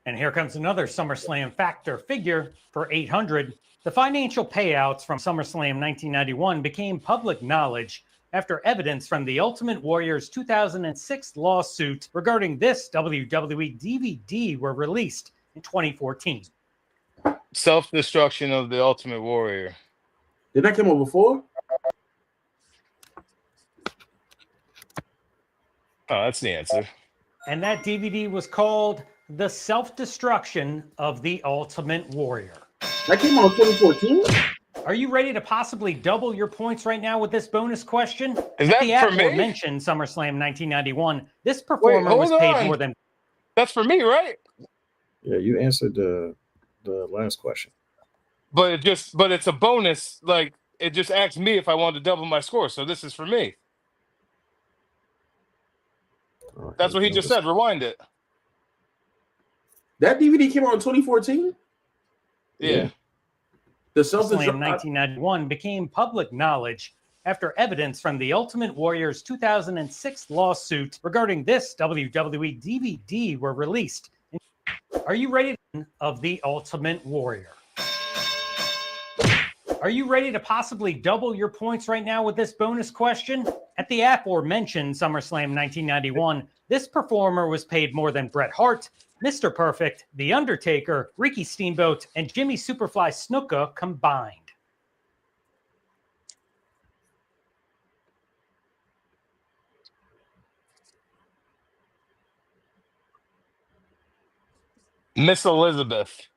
And here comes another SummerSlam factor figure for 800. The financial payouts from SummerSlam 1991 became public knowledge after evidence from the Ultimate Warrior's 2006 lawsuit regarding this WWE DVD were released in 2014. Self-destruction of the Ultimate Warrior. Did that come up before? Oh, that's the answer. And that DVD was called The Self-Destruction of the Ultimate Warrior. That came out in 2014? Are you ready to possibly double your points right now with this bonus question? Is that the for me? aforementioned SummerSlam 1991, this performer hold was paid on. more than... That's for me, right? Yeah, you answered the last question. But it's a bonus. Like, it just asks me if I want to double my score. So this is for me. All That's what he just said. Rewind it. That DVD came out in 2014? Yeah. The SummerSlam 1991 became public knowledge after evidence from the Ultimate Warrior's 2006 lawsuit regarding this WWE DVD were released. Are you ready of the Ultimate Warrior? Are you ready to possibly double your points right now with this bonus question? At the aforementioned SummerSlam 1991, this performer was paid more than Bret Hart, Mr. Perfect, The Undertaker, Ricky Steamboat, and Jimmy Superfly Snuka combined. Miss Elizabeth.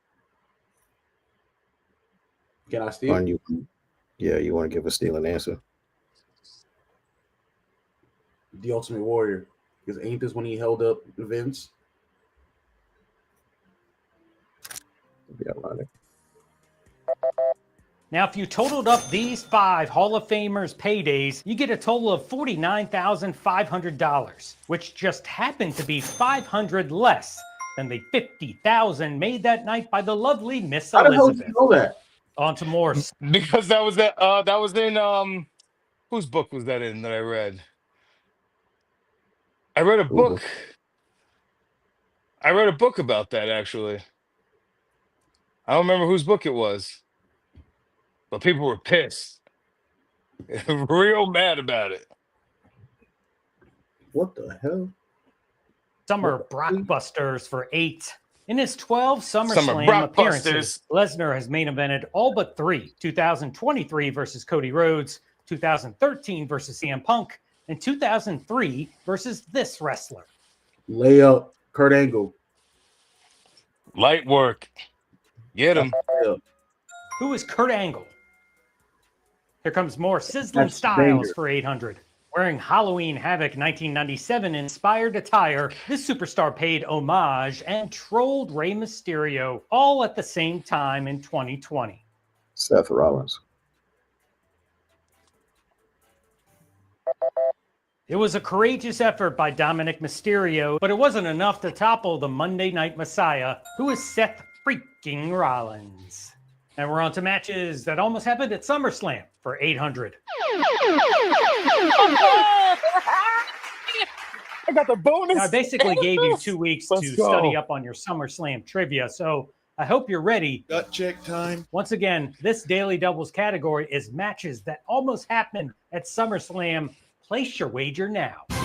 Can I steal? You want to give a stealing answer? The Ultimate Warrior. Because ain't this when he held up Vince? Yeah, ironic. Now, if you totaled up these 5 Hall of Famers paydays, you get a total of $49,500, which just happened to be $500 less than the $50,000 made that night by the lovely Miss How the hell Elizabeth. did you know that? On to more. Because that was in whose book was that in that I read? I read a book. I read a book about that, actually. I don't remember whose book it was. But people were pissed. Real mad about it. What the hell? Summer Brockbusters for 8. In his 12 Summer SummerSlam appearances, Brockbusters. Lesnar has main evented all but 3: 2023 versus Cody Rhodes, 2013 versus CM Punk, and 2003 versus this wrestler. Layup, Kurt Angle. Light work. Get him. Layup. Who is Kurt Angle? Here comes more sizzling That's styles Vader. for 800. Wearing Halloween Havoc 1997 inspired attire, this superstar paid homage and trolled Rey Mysterio all at the same time in 2020. Seth Rollins. It was a courageous effort by Dominic Mysterio, but it wasn't enough to topple the Monday Night Messiah, who is Seth freaking Rollins. And we're on to matches that almost happened at SummerSlam for 800. I got the bonus. Now, I basically gave you 2 weeks Let's to go. study up on your SummerSlam trivia, so I hope you're ready. Gut check time. Once again, this Daily Doubles category is matches that almost happened at SummerSlam. Place your wager now. All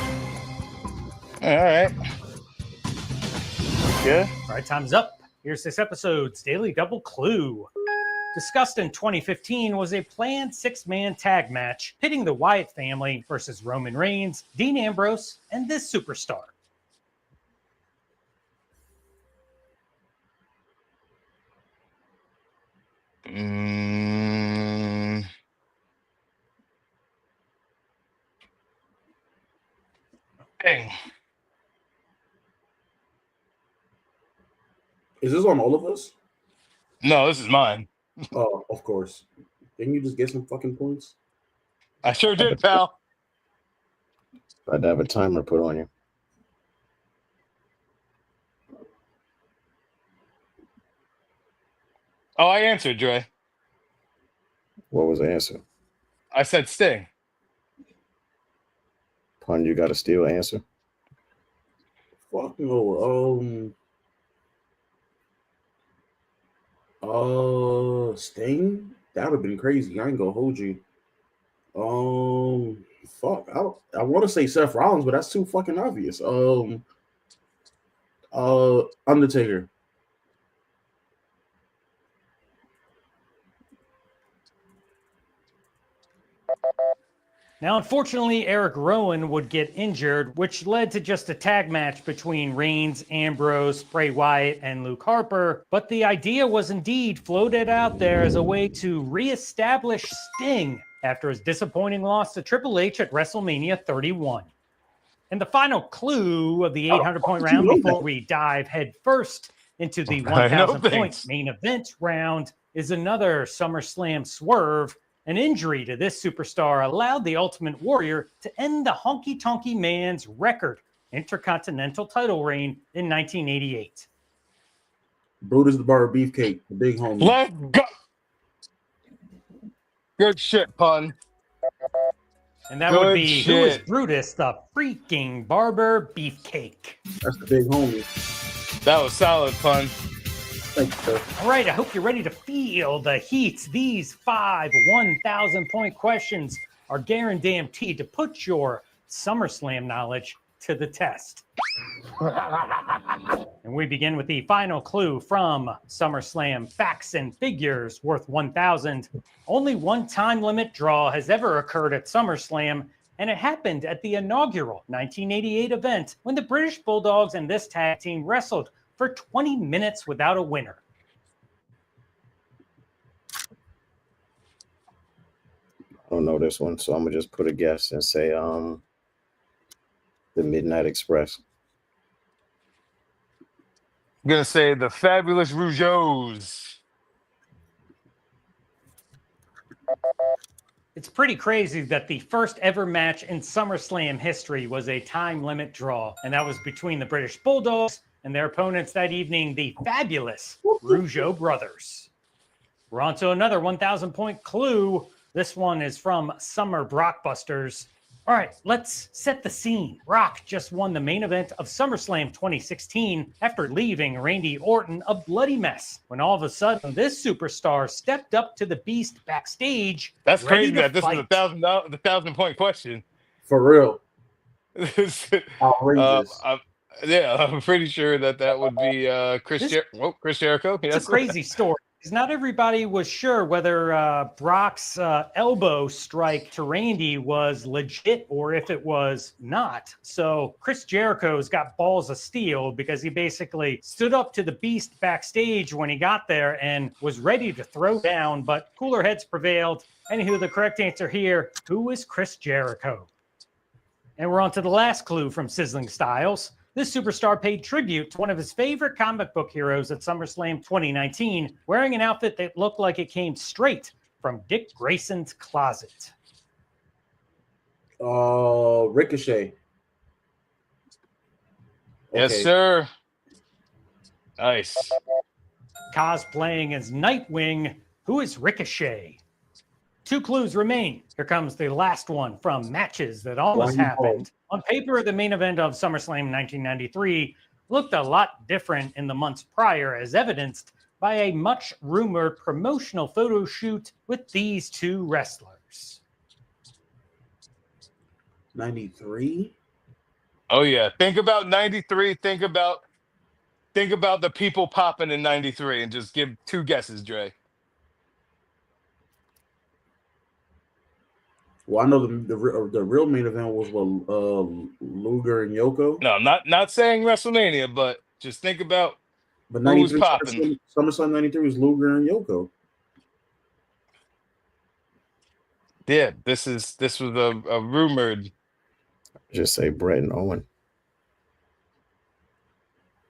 right. Yeah. All right, time's up. Here's this episode's Daily Double Clue. Discussed in 2015 was a planned 6-man tag match pitting the Wyatt family versus Roman Reigns, Dean Ambrose, and this superstar. Dang. Is this on all of us? No, this is mine. Oh, of course. Didn't you just get some fucking points? I sure did, pal. I'd have a timer put on you. Oh, I answered, Dre. What was the answer? I said Sting. Pun, you got a steal answer? Fuck no. Sting? That would have been crazy. I ain't gonna hold you. Fuck. I want to say Seth Rollins, but that's too fucking obvious. Undertaker. Now, unfortunately, Eric Rowan would get injured, which led to just a tag match between Reigns, Ambrose, Bray Wyatt, and Luke Harper. But the idea was indeed floated out there as a way to reestablish Sting after his disappointing loss to Triple H at WrestleMania 31. And the final clue of the 800-point round before we dive headfirst into the 1,000-point main event round is another SummerSlam swerve. An injury to this superstar allowed the Ultimate Warrior to end the Honky Tonky Man's record Intercontinental title reign in 1988. Brutus the Barber Beefcake, the big homie. Let's go. Good shit, Pun. And that would be, who is Brutus the freaking Barber Beefcake? That's the big homie. That was solid, Pun. Thank you, sir. All right, I hope you're ready to feel the heat. These 5 1,000-point questions are guaranteed to put your SummerSlam knowledge to the test. And we begin with the final clue from SummerSlam Facts and Figures worth 1,000. Only one time limit draw has ever occurred at SummerSlam, and it happened at the inaugural 1988 event when the British Bulldogs and this tag team wrestled for 20 minutes without a winner. I don't know this one, so I'm gonna just put a guess and say the Midnight Express. I'm gonna say the Fabulous Rougeaus. It's pretty crazy that the first ever match in SummerSlam history was a time limit draw, and that was between the British Bulldogs and their opponents that evening, the Fabulous Rougeau Brothers. We're on to another 1,000-point clue. This one is from Summer Brockbusters. All right, let's set the scene. Rock just won the main event of SummerSlam 2016 after leaving Randy Orton a bloody mess, when all of a sudden this superstar stepped up to the Beast backstage. That's ready crazy to that this fight. is the 1,000-point question. For real. Outrageous. Yeah, I'm pretty sure that would be Chris This- Chris Jericho. It's Yes. a crazy story. 'Cause not everybody was sure whether Brock's elbow strike to Randy was legit or if it was not. So Chris Jericho's got balls of steel because he basically stood up to the Beast backstage when he got there and was ready to throw down, but cooler heads prevailed. Anywho, the correct answer here, who is Chris Jericho? And we're on to the last clue from Sizzling Styles. This superstar paid tribute to one of his favorite comic book heroes at SummerSlam 2019, wearing an outfit that looked like it came straight from Dick Grayson's closet. Ricochet. Yes, sir. Nice. Cosplaying as Nightwing, who is Ricochet? 2 clues remain. Here comes the last one from matches that almost happened. On paper, the main event of SummerSlam 1993 looked a lot different in the months prior, as evidenced by a much rumored promotional photo shoot with these 2 wrestlers. 93? Oh yeah. Think about 93. Think about the people popping in 93 and just give 2 guesses, Dre. Well, I know the real main event was Luger and Yoko. No, I'm not saying WrestleMania, but just think about But who's 93 popping. SummerSlam 93 was Luger and Yoko. Yeah, this was a rumored. Just say Brett and Owen.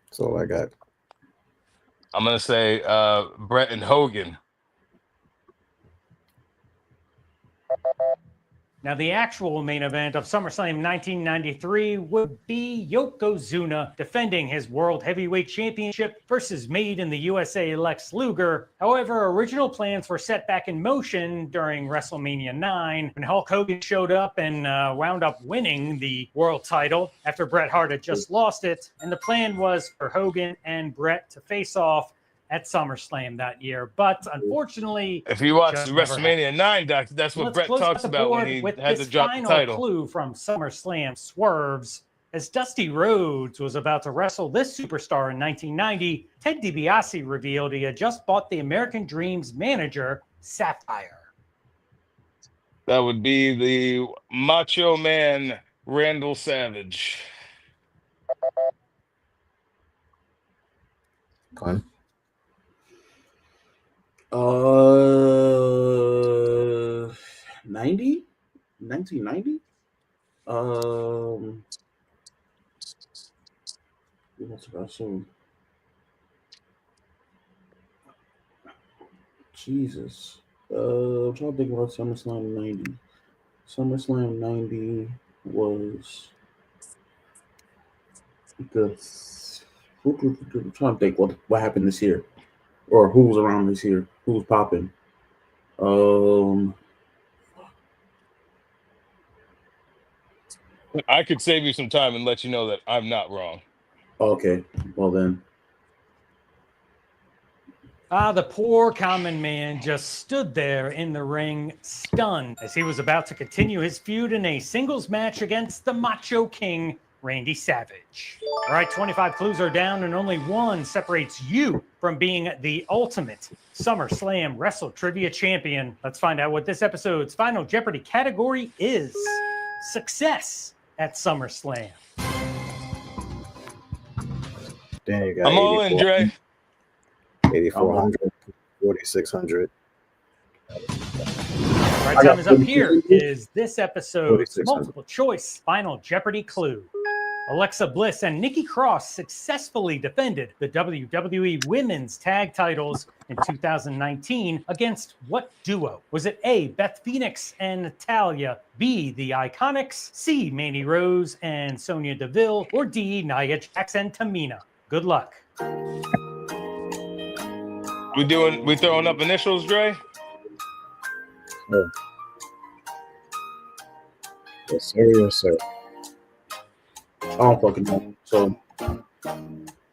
That's all I got. I'm gonna say Brett and Hogan. Now, the actual main event of SummerSlam 1993 would be Yokozuna defending his World Heavyweight Championship versus Made in the USA Lex Luger. However, original plans were set back in motion during WrestleMania 9 when Hulk Hogan showed up and wound up winning the world title after Bret Hart had just lost it. And the plan was for Hogan and Bret to face off at SummerSlam that year. But unfortunately, If you watch just never WrestleMania 9, Doc, that's what Let's Brett close talks out the about when board he with had to this drop the final title. clue from SummerSlam swerves. As Dusty Rhodes was about to wrestle this superstar in 1990, Ted DiBiase revealed he had just bought the American Dream's manager, Sapphire. That would be the Macho Man Randall Savage. Fun. 90? 1990? What's wrestled? Jesus. I'm trying to think about SummerSlam 90. SummerSlam 90 was the. I'm trying to think what happened this year, or who was around this year, who was popping. I could save you some time and let you know that I'm not wrong. Okay, well then. The poor common man just stood there in the ring, stunned, as he was about to continue his feud in a singles match against the Macho King, Randy Savage. All right, 25 clues are down, and only one separates you from being the ultimate SummerSlam Wrestle Trivia champion. Let's find out what this episode's Final Jeopardy category is. Success at SummerSlam. Then you got I'm all in, Dre. 8,400, 4,600. All right, time is up. Here is this episode's multiple choice Final Jeopardy clue. Alexa Bliss and Nikki Cross successfully defended the WWE Women's Tag Titles in 2019 against what duo? Was it A, Beth Phoenix and Natalya, B, The Iconics, C, Mandy Rose and Sonya Deville, or D, Nia Jax and Tamina? Good luck. We throwing up initials, Dre? Oh. Yes, sir. Yes, sir. I don't fucking know. So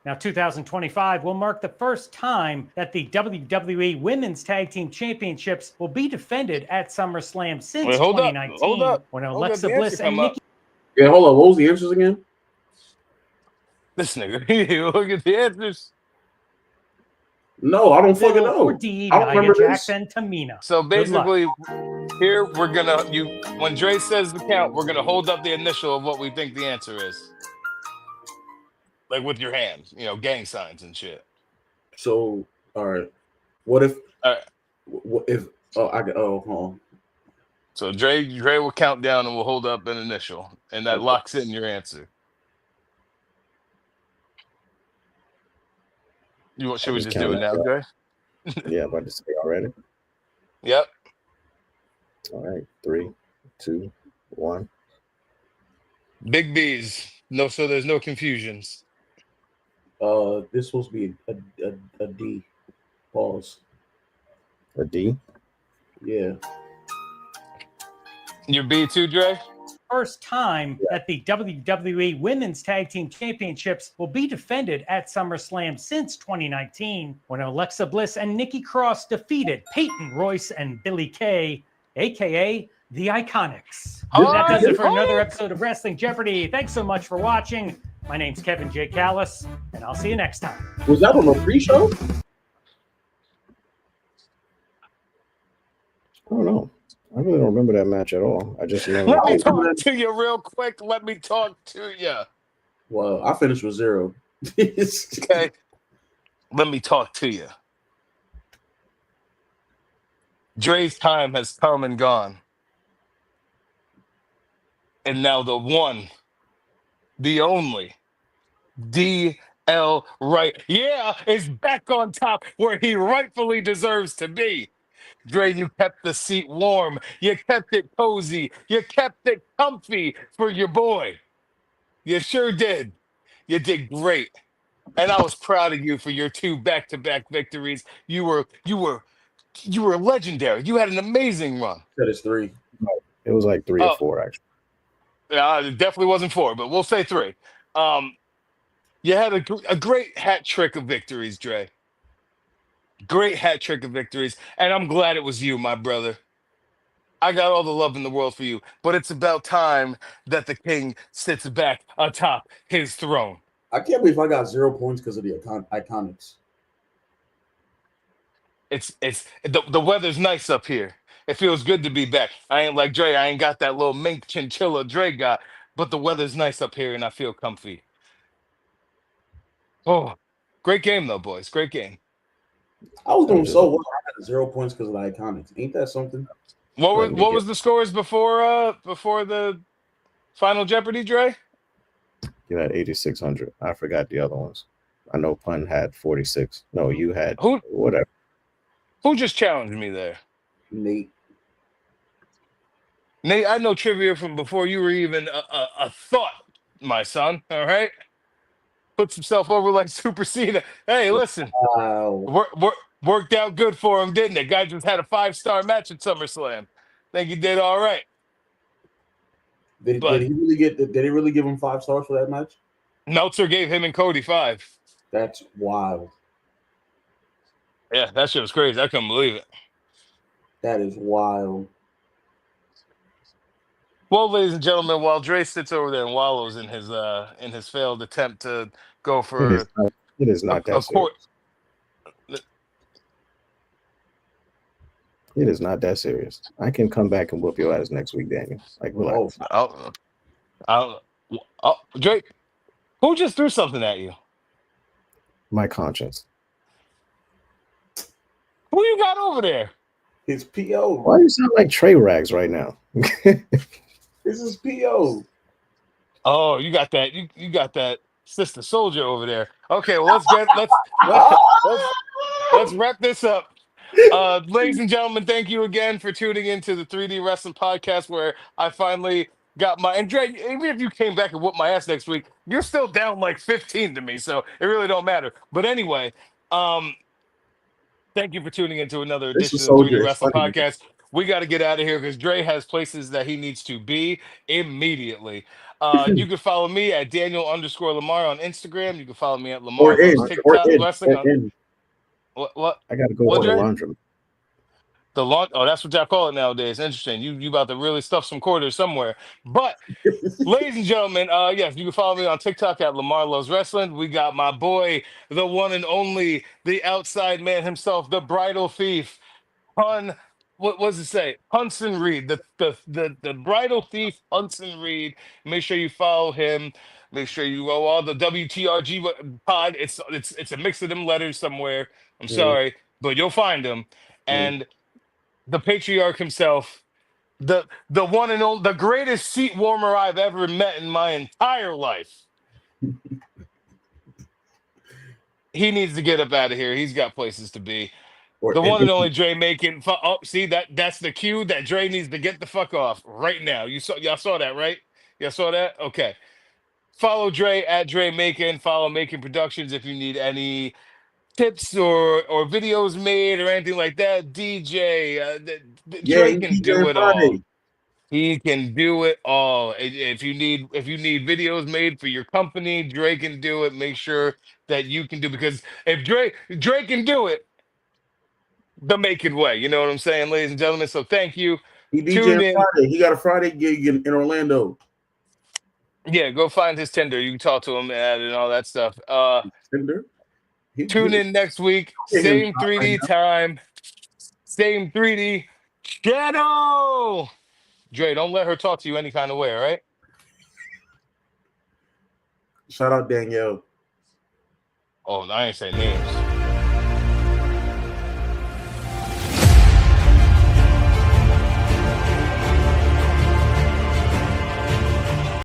now, 2025 will mark the first time that the WWE Women's Tag Team Championships will be defended at SummerSlam since 2019. Hold up. When Alexa Bliss and Nikki. Yeah, hold on. What was the answers again? This nigga, you look at the answers. No, I don't fucking Bill know. or D, I don't Nia remember Jax, this. and Tamina. So Good luck. basically, here we're gonna when Dre says the count, we're gonna hold up the initial of what we think the answer is, like with your hands, gang signs and shit. So, all right. What if? All right. What if? Oh, I got. Oh, hold on. So Dre will count down and we'll hold up an initial, and that Okay. locks in your answer. Should we just do it now, Dre? Yeah, I'm about to say already. Yep. All right, 3, 2, 1. Big B's. No, so there's no confusions. This supposed to be a D. Pause. A D. Yeah. Your B too, Dre? First time that the WWE Women's Tag Team Championships will be defended at SummerSlam since 2019, when Alexa Bliss and Nikki Cross defeated Peyton Royce and Billie Kay, aka the Iconics. That does it for another episode of Wrestling Jeopardy. Thanks so much for watching. My name's Kevin J. Callis, and I'll see you next time. Was that on the pre-show? I don't know. I really don't remember that match at all. I just remember. Let me talk to you real quick. Let me talk to you. Well, I finished with 0. Okay. Let me talk to you. Dre's time has come and gone. And now the one, the only, DL Wright, is back on top where he rightfully deserves to be. Dre, you kept the seat warm. You kept it cozy. You kept it comfy for your boy. You sure did. You did great. And I was proud of you for your 2 back-to-back victories. You were legendary. You had an amazing run. That is 3. It was like 3 or 4, actually. It definitely wasn't 4, but we'll say 3. You had a great hat trick of victories, Dre. Great hat trick of victories, and I'm glad it was you, my brother. I got all the love in the world for you, but it's about time that the king sits back atop his throne. I can't believe I got 0 points because of the Iconics. It's the weather's nice up here. It feels good to be back. I ain't like Dre. I ain't got that little mink chinchilla Dre got, but the weather's nice up here, and I feel comfy. Oh, great game though, boys. Great game. I was doing so well. I got 0 points because of the Iconics. Ain't that something? What was the scores before the final Jeopardy, Dre? You had 8,600. I forgot the other ones. I know Pun had 46. No, you had whatever. Who just challenged me there? Nate, I know trivia from before you were even a thought, my son. All right, puts himself over like Super Cena. Hey, listen, worked out good for him, didn't it? Guy just had a 5-star match at SummerSlam. Think he did all right. Did he really give him 5 stars for that match? Meltzer gave him and Cody 5. That's wild. Yeah, that shit was crazy. I couldn't believe it. That is wild. Well, ladies and gentlemen, while Dre sits over there and wallows in his failed attempt to go for it is not that serious. It is not that serious. I can come back and whoop your ass next week, Daniel. Like, relax. Drake, who just threw something at you? My conscience. Who you got over there? It's P.O. Why do you sound like Trey Rags right now? This is P.O. Oh, you got that. You got that sister soldier over there. Okay, well let's wrap this up. Ladies and gentlemen, thank you again for tuning into the 3D Wrestling Podcast, where I finally got my. And Dre, even if you came back and whooped my ass next week, you're still down like 15 to me, so it really don't matter. But anyway, thank you for tuning into another edition of the 3D Wrestling Podcast. We got to get out of here because Dre has places that he needs to be immediately. You can follow me at Daniel_Lamar on Instagram. You can follow me at Lamar TikTok Wrestling. What? I got to go to the laundromat. The launch. Oh, that's what y'all call it nowadays. Interesting. You about to really stuff some quarters somewhere. But ladies and gentlemen, yes, you can follow me on TikTok at Lamar Loves Wrestling. We got my boy, the one and only, the outside man himself, the bridal thief, Hun. What was it say? Hunson Reed, the bridal thief, Hunson Reed. Make sure you follow him. Make sure you go all the WTRG pod. It's a mix of them letters somewhere. I'm sorry, but you'll find him. And the patriarch himself, the one and only, the greatest seat warmer I've ever met in my entire life. He needs to get up out of here. He's got places to be. The one and only Dre Macon. Oh, see that's the cue that Dre needs to get the fuck off right now. Y'all saw that, right? Y'all saw that? Okay. Follow Dre at Dre Macon. Follow Macon Productions if you need any tips or videos made or anything like that. DJ, Dre he's can do DJ it all. Friday. He can do it all. If you need videos made for your company, Dre can do it. Make sure that you can do, because if Dre can do it, the Macon way. You know what I'm saying, ladies and gentlemen? So thank you. He Tune DJ in. Friday. He got a Friday gig in Orlando. Yeah, go find his Tinder. You can talk to him and all that stuff. Tinder. Tune in next week. Same 3D time. Same 3D channel. Dre, don't let her talk to you any kind of way, all right? Shout out Danielle. Oh, I ain't say names.